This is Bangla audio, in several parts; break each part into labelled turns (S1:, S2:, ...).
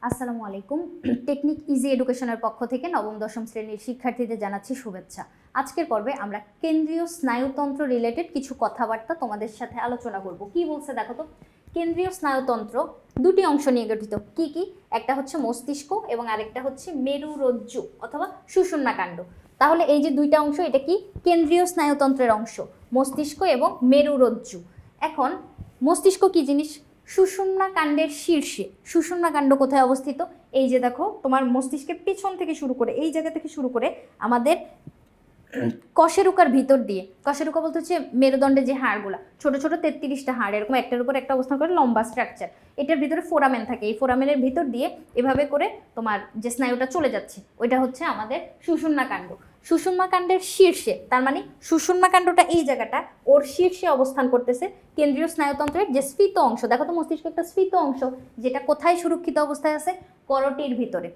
S1: আসসালামু আলাইকুম। টেকনিক ইজি এডুকেশনের পক্ষ থেকে নবম দশম শ্রেণীর শিক্ষার্থীদের জানাচ্ছি শুভেচ্ছা। আজকের পর্বে আমরা কেন্দ্রীয় স্নায়ুতন্ত্র রিলেটেড কিছু কথাবার্তা তোমাদের সাথে আলোচনা করব। কি বলছে দেখো তো, কেন্দ্রীয় স্নায়ুতন্ত্র দুটি অংশ নিয়ে গঠিত। কি কি? একটা হচ্ছে মস্তিষ্ক এবং আরেকটা হচ্ছে মেরুরজ্জু অথবা সুষুম্নাকাণ্ড। তাহলে এই যে দুইটা অংশ, এটা কি? কেন্দ্রীয় স্নায়ুতন্ত্রের অংশ, মস্তিষ্ক এবং মেরুরজ্জু। এখন মস্তিষ্ক কি জিনিস? সুষুম্নাকাণ্ডের শীর্ষে। সুষুম্নাকাণ্ড কোথায় অবস্থিত? এই যে দেখো, তোমার মস্তিষ্কের পেছন থেকে শুরু করে, এই জায়গা থেকে শুরু করে আমাদের কশেরুকার ভিতর দিয়ে, কশেরুকা বলতে হচ্ছে মেরুদণ্ডের যে হাড়গুলা, ছোট ছোট 33টা হাড় এরকম একটার উপর একটা অবস্থান করে লম্বা স্ট্রাকচার। এটার ভিতরে ফোরামেন থাকে, এই ফোরামেনের ভিতর দিয়ে এভাবে করে তোমার যে স্নায়ুটা চলে যাচ্ছে, ওইটা হচ্ছে আমাদের সুষুম্নাকাণ্ড। সুষুম্নাকাণ্ডের শীর্ষে, তার মানে সুষুম্নাকাণ্ডটা এই জায়গাটা, ওর শীর্ষে অবস্থান করতেছে কেন্দ্রীয় স্নায়ুতন্ত্রের যে স্ফীত অংশ। দেখো তো, মস্তিষ্ক একটা স্ফীত অংশ, যেটা কোথায় সুরক্ষিত অবস্থায় আছে? করটির ভিতরে।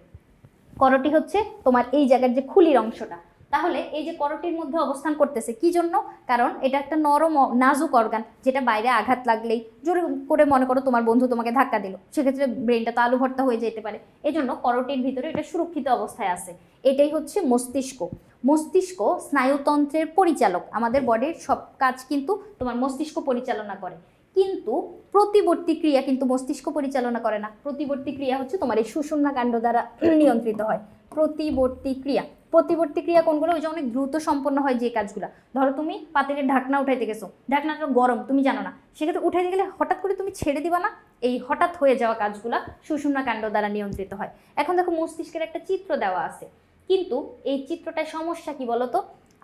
S1: করটি হচ্ছে তোমার এই জায়গার যে খুলির অংশটা। তাহলে এই যে করটির মধ্যে অবস্থান করতেছে কি জন্য? কারণ এটা একটা নরম নাজুক অর্গান, যেটা বাইরে আঘাত লাগলেই, জোরে করে মনে করো তোমার বন্ধু তোমাকে ধাক্কা দিল, সেক্ষেত্রে ব্রেনটা তো আলু ভর্তা হয়ে যেতে পারে। এই জন্য করটির ভিতরে এটা সুরক্ষিত অবস্থায় আছে। এটাই হচ্ছে মস্তিষ্ক। মস্তিষ্ক স্নায়ুতন্ত্রের পরিচালক। আমাদের বডির সব কাজ কিন্তু তোমার মস্তিষ্ক পরিচালনা করে, কিন্তু প্রতিবর্তী ক্রিয়া কিন্তু মস্তিষ্ক পরিচালনা করে না। প্রতিবর্তী ক্রিয়া হচ্ছে তোমার এই সুষুম্নাকাণ্ড দ্বারা নিয়ন্ত্রিত হয়। প্রতিবর্তী ক্রিয়া, প্রতিবর্তী ক্রিয়া কোনগুলো? ওই যে অনেক দ্রুত সম্পন্ন হয় যে কাজগুলো। ধরো তুমি পাতিলের ঢাকনা উঠাইতে গেছো, ঢাকনাটা গরম, তুমি জানো না, সেক্ষেত্রে উঠাইতে গেলে হঠাৎ করে তুমি ছেড়ে দিবা না। এই হঠাৎ হয়ে যাওয়া কাজগুলা সুষুম্নাকাণ্ড দ্বারা নিয়ন্ত্রিত হয়। এখন দেখো, মস্তিষ্কের একটা চিত্র দেওয়া আছে, কিন্তু এই চিত্রটায় সমস্যা কি বলতো?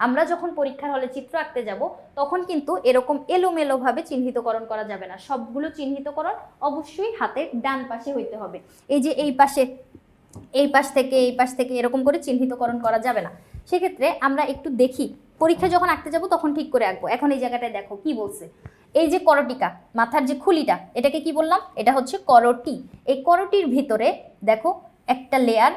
S1: আমরা যখন পরীক্ষার হলে চিত্র আঁকতে যাব, তখন কিন্তু এরকম এলোমেলোভাবে চিহ্নিতকরণ করা যাবে না। সবগুলো চিহ্নিতকরণ অবশ্যই হাতের ডান পাশে হইতে হবে। এই যে এই পাশে, এই পাশ থেকে এই পাশ থেকে এরকম করে চিহ্নিতকরণ করা যাবে না। সেক্ষেত্রে আমরা একটু দেখি, পরীক্ষা যখন আঁকতে যাব তখন ঠিক করে আঁকবো। এখন এই জায়গাটায় দেখো কি বলছে। এই যে করটিকা, মাথার যে খুলিটা, এটাকে কি বললাম? এটা হচ্ছে করটি। এই করটির ভিতরে দেখো একটা লেয়ার,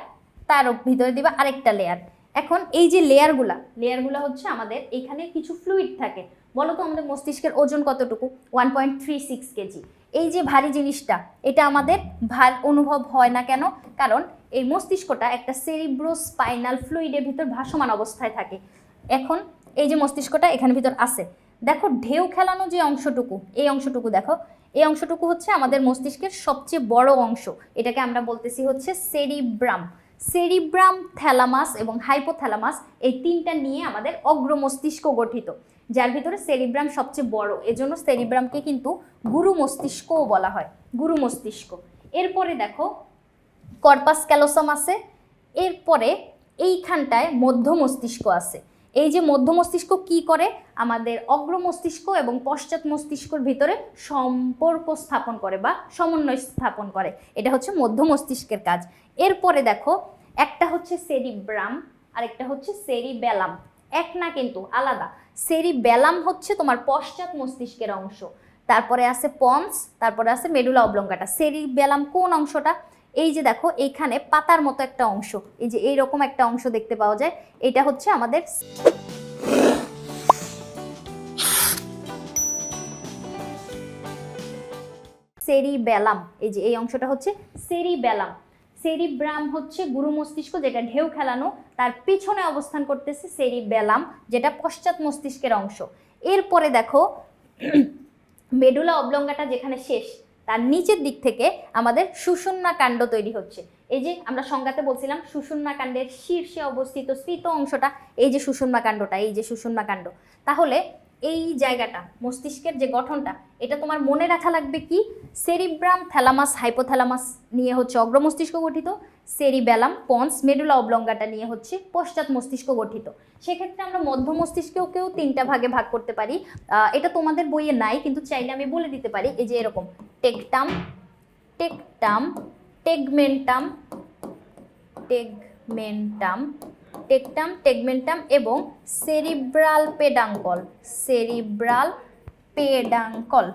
S1: তার ভিতরে দিবা আরেকটা লেয়ার। এখন এই যে লেয়ারগুলা হচ্ছে আমাদের এখানে কিছু ফ্লুইড থাকে। বলো তো, আমাদের মস্তিষ্কের ওজন কতটুকু? 1.36 কেজি। এই যে ভারী জিনিসটা, এটা আমাদের ভার অনুভব হয় না কেন? কারণ এই মস্তিষ্কটা একটা সেরিব্রোস্পাইনাল ফ্লুইডের ভিতর ভাসমান অবস্থায় থাকে। এখন এই যে মস্তিষ্কটা এখানে ভিতর আছে, দেখো ঢেউ খেলানো যে অংশটুকু, এই অংশটুকু দেখো, এই অংশটুকু হচ্ছে আমাদের মস্তিষ্কের সবচেয়ে বড় অংশ। এটাকে আমরা বলতেছি হচ্ছে সেরিব্রাম। সেরিব্রাম, থ্যালামাস এবং হাইপোথ্যালামাস, এই তিনটা নিয়ে আমাদের অগ্র মস্তিষ্ক গঠিত, যার ভিতরে সেরিব্রাম সবচেয়ে বড়। এজন্য সেরিব্রামকে কিন্তু গুরু মস্তিষ্কও বলা হয়, গুরু মস্তিষ্ক। এরপরে দেখো কর্পাস ক্যালোসাম আছে। এরপরে এইখানটায় মধ্য মস্তিষ্ক আছে। এই যে মধ্য মস্তিষ্ক কি করে? আমাদের অগ্র মস্তিষ্ক এবং পশ্চাৎ মস্তিষ্কর ভিতরে সম্পর্ক স্থাপন করে বা সমন্বয় স্থাপন করে। এটা হচ্ছে মধ্য মস্তিষ্কের কাজ। এরপরে দেখো, একটা হচ্ছে সেরিব্রাম, আরেকটা হচ্ছে সেরিবেলাম। এক না, কিন্তু আলাদা। সেরিবেলাম হচ্ছে তোমার পশ্চাৎ মস্তিষ্কের অংশ, তারপরে আছে পন্স, তারপরে আছে মেডুলা অবলঙ্গাটা। সেরিবেলাম কোন অংশটা? এই যে দেখো, এইখানে পাতার মতো একটা অংশ, এই যে এইরকম একটা অংশ দেখতে পাওয়া যায়, এটা হচ্ছে আমাদের সেরিবেলাম। এই যে এই অংশটা হচ্ছে সেরিবেলাম। সেরিব্রাম হচ্ছে গুরু মস্তিষ্ক, যেটা ঢেউ খেলানো, তার পিছনে অবস্থান করতেছে সেরিবেলাম, যেটা পশ্চাৎ মস্তিষ্কের অংশ। এরপরে দেখো মেডুলা অবলঙ্গাটা যেখানে শেষ, তার নিচের দিক থেকে আমাদের সুষুম্নাকাণ্ড তৈরি হচ্ছে। এই যে আমরা সংজ্ঞাতে বলছিলাম, সুষুম্নাকাণ্ডের শীর্ষে অবস্থিত স্ফীত অংশটা, এই যে সুষুম্নাকাণ্ডটা, এই যে সুষুম্নাকাণ্ড। তাহলে এই জায়গাটা, মস্তিষ্কের যে গঠনটা, এটা তোমার মনে রাখা লাগবে কি? সেরিব্রাম, থ্যালামাস, হাইপোথ্যালামাস নিয়ে হচ্ছে অগ্র মস্তিষ্ক গঠিত, সেরিবেলাম, পন্স, মেডুলা অবলঙ্গাটা নিয়ে হচ্ছে পশ্চাৎ মস্তিষ্ক গঠিত। সেক্ষেত্রে আমরা মধ্য মস্তিষ্ককেও তিনটা ভাগে ভাগ করতে পারি। এটা তোমাদের বইয়ে নাই, কিন্তু চাইলে আমি বলে দিতে পারি। এই যে এরকম tectum, tectum, tegmentum, tegmentum, tectum, tegmentum এবং সেরিব্রাল পেডাঙ্কল, সেরিব্রাল পেডাঙ্কল,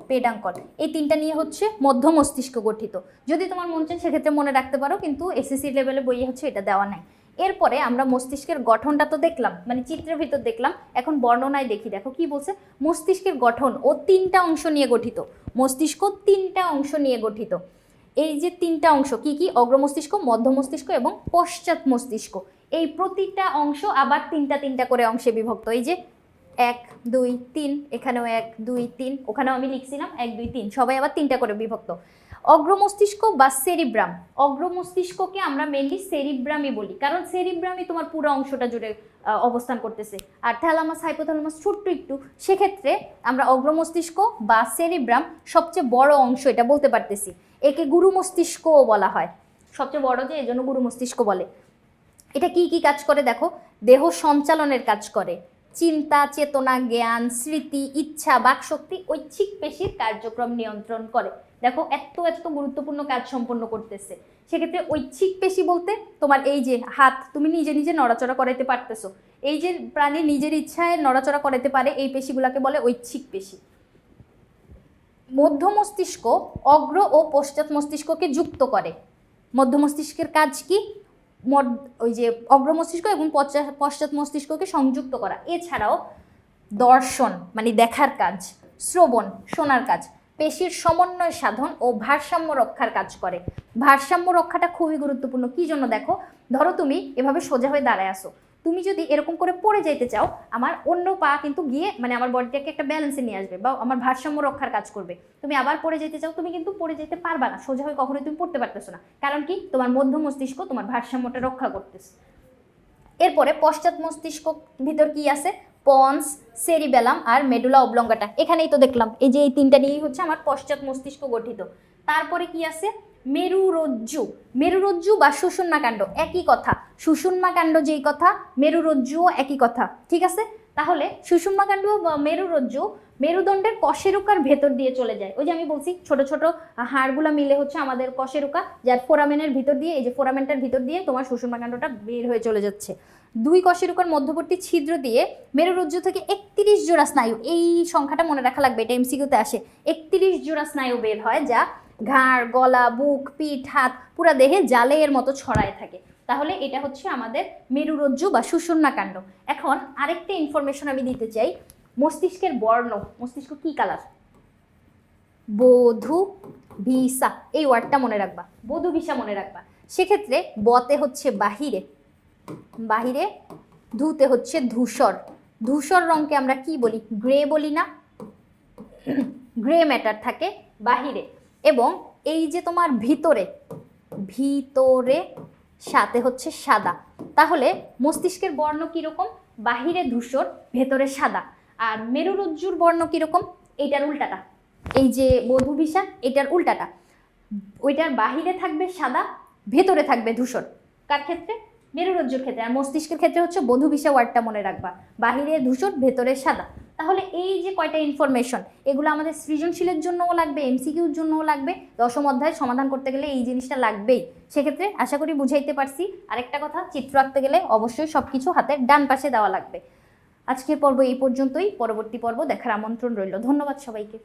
S1: পেডাঙ্কল। এই তিনটা নিয়ে হচ্ছে মধ্য মস্তিষ্ক গঠিত। যদি তোমার মন চায় সেক্ষেত্রে মনে রাখতে পারো, কিন্তু এসএসসি লেভেলে বইয়ে হচ্ছে এটা দেওয়া নাই। এরপরে আমরা মস্তিষ্কের গঠনটা তো দেখলাম, মানে চিত্রের ভিতর দেখলাম, এখন বর্ণনায় দেখি। দেখো কি বলছে, মস্তিষ্কের গঠন ও তিনটা অংশ নিয়ে গঠিত। মস্তিষ্ক তিনটা অংশ নিয়ে গঠিত। এই যে তিনটা অংশ কি কি, অগ্র মস্তিষ্ক, মধ্য মস্তিষ্ক এবং পশ্চাৎ মস্তিষ্ক, এই প্রতিটা অংশ আবার তিনটা তিনটা করে অংশে বিভক্ত। এই যে 1 2 3, এখানেও 1 2 3, ওখানেও আমি লিখছিলাম 1 2 3, সবাই আবার তিনটা করে বিভক্ত। অগ্র মস্তিষ্ক বা সেরিব্রাম, অগ্র মস্তিষ্ককে আমরা মেনলি সেরিব্রামই বলি, কারণ সেরিব্রামই তোমার পুরো অংশটা জুড়ে অবস্থান করতেছে, আর থ্যালামাস হাইপোথ্যালামাস ছোট্ট একটু, সেক্ষেত্রে আমরা অগ্র মস্তিষ্ক বা সেরিব্রাম সবচেয়ে বড় অংশ এটা বলতে পারতেছি। একে গুরু মস্তিষ্কও বলা হয়, সবচেয়ে বড় যে এজন্য গুরু মস্তিষ্ক বলে। এটা কি কি কাজ করে দেখো, দেহ সঞ্চালনের কাজ করে, চিন্তা, চেতনা, জ্ঞান, স্মৃতি, ইচ্ছা, বাকশক্তি, ঐচ্ছিক পেশির কার্যক্রম নিয়ন্ত্রণ করে। দেখো এত এত গুরুত্বপূর্ণ কাজ সম্পন্ন করতেছে। সেক্ষেত্রে ঐচ্ছিক পেশি বলতে তোমার এই যে হাত তুমি নিজে নিজে নড়াচড়া করাইতে পারতেছো, এই যে প্রাণী নিজের ইচ্ছায় নড়াচড়া করাইতে পারে, এই পেশিগুলোকে বলে ঐচ্ছিক পেশি। মধ্য মস্তিষ্ক অগ্র ও পশ্চাৎ মস্তিষ্ককে যুক্ত করে। মধ্য মস্তিষ্কের কাজ কি, ওই যে অগ্র মস্তিষ্ক এবং পশ্চাৎ মস্তিষ্ককে সংযুক্ত করা। এছাড়াও দর্শন মানে দেখার কাজ, শ্রবণ শোনার কাজ, পেশির সমন্বয় সাধন ও ভারসাম্য রক্ষার কাজ করে। ভারসাম্য রক্ষাটা খুবই গুরুত্বপূর্ণ। কি জন্য দেখো, ধরো তুমি এভাবে সোজা হয়ে দাঁড়ায় আসো, তুমি যদি এরকম করে পড়ে যাইতে চাও, আমার অন্য পা কিন্তু গিয়ে মানে আমার বডিটাকে একটা ব্যালেন্সে নিয়ে আসবে বা আমার ভারসাম্য রক্ষার কাজ করবে। তুমি আবার পড়ে যেতে চাও, তুমি কিন্তু পড়ে যেতে পারবা না, সোজা হয়ে কখনোই তুমি পড়তে পারতেছো না, কারণ কি তোমার মধ্য মস্তিষ্ক তোমার ভারসাম্যটা রক্ষা করতেছে। এরপরে পশ্চাৎ মস্তিষ্ক ভিতর কি আছে, পন্স, সেরিবেলাম আর মেডুলা অবলঙ্গাটা, এখানেই তো দেখলাম এই যে এই তিনটা নিয়েই হচ্ছে আমার পশ্চাৎ মস্তিষ্ক গঠিত। তারপরে কি আছে, মেরুরজ্জু, মেরুরজ্জু বা সুষুম্নাকাণ্ড একই কথা, সুষুম্নাকাণ্ড যেই কথা মেরুরজ্জুও একই কথা, ঠিক আছে। তাহলে সুষুম্নাকাণ্ড বা মেরুরজ্জু মেরুদণ্ডের কশেরুকার ভেতর দিয়ে চলে যায়। ওই যে আমি বলছি ছোট ছোট হাড়গুলা মিলে হচ্ছে আমাদের কশেরুকা, যার ফোরামেনের ভিতর দিয়ে, এই যে ফোরামেনটার ভিতর দিয়ে তোমার সুষুম্নাকাণ্ডটা বের হয়ে চলে যাচ্ছে। দুই কশেরুকার মধ্যবর্তী ছিদ্র দিয়ে মেরুরজ্জু থেকে 31 জোড়া স্নায়ু, এই সংখ্যাটা মনে রাখা লাগবে, এটা এমসিকিউতে আসে, 31 জোড়া স্নায়ু বের হয়, যা ঘাড়, গলা, বুক, পিঠ, হাত পুরা দেহে জালের মতো ছড়ায় থাকে। তাহলে এটা হচ্ছে আমাদের মেরুরজ্জু বা সুষুম্নাকাণ্ড। এখন আরেকটা ইনফরমেশন আমি দিতে চাই, মস্তিষ্কের বর্ণ, মস্তিষ্ক কি কালার, বধূ ভিসা, এই ওয়ার্ডটা মনে রাখবা, বধূ ভিসা মনে রাখবা। সেক্ষেত্রে বতে হচ্ছে বাহিরে, বাহিরে, ধুতে হচ্ছে ধূসর, ধূসর রঙকে আমরা কি বলি, গ্রে বলি না, গ্রে ম্যাটার থাকে বাহিরে। এবং এই যে তোমার ভিতরে, ভিতরে সাথে হচ্ছে সাদা। তাহলে মস্তিষ্কের বর্ণ কিরকম, বাহিরে ধূসর, ভেতরে সাদা। আর মেরুরজ্জুর বর্ণ কিরকম, এইটার উল্টাটা, এই যে বধূ ভিসা এটার উল্টাটা, ওইটার বাহিরে থাকবে সাদা, ভেতরে থাকবে ধূসর। কার ক্ষেত্রে, মেরুরজ্জুর ক্ষেত্রে। আর মস্তিষ্কের ক্ষেত্রে হচ্ছে বধূ ভিসা ওয়ার্ডটা মনে রাখবা, বাহিরে ধূসর, ভেতরে সাদা। তাহলে এই যে কয়টা ইনফরমেশন, এগুলো আমাদের সৃজনশীলের জন্যও লাগবে, এমসিকিউর জন্যও লাগবে, দশম অধ্যায় সমাধান করতে গেলে এই জিনিসটা লাগবেই। সেক্ষেত্রে আশা করি বুঝাইতে পারছি। আরেকটা কথা, চিত্র আঁকতে গেলে অবশ্যই সব কিছু হাতের ডান পাশে দেওয়া লাগবে। আজকের পর্ব এই পর্যন্তই, পরবর্তী পর্ব দেখার আমন্ত্রণ রইল। ধন্যবাদ সবাইকে।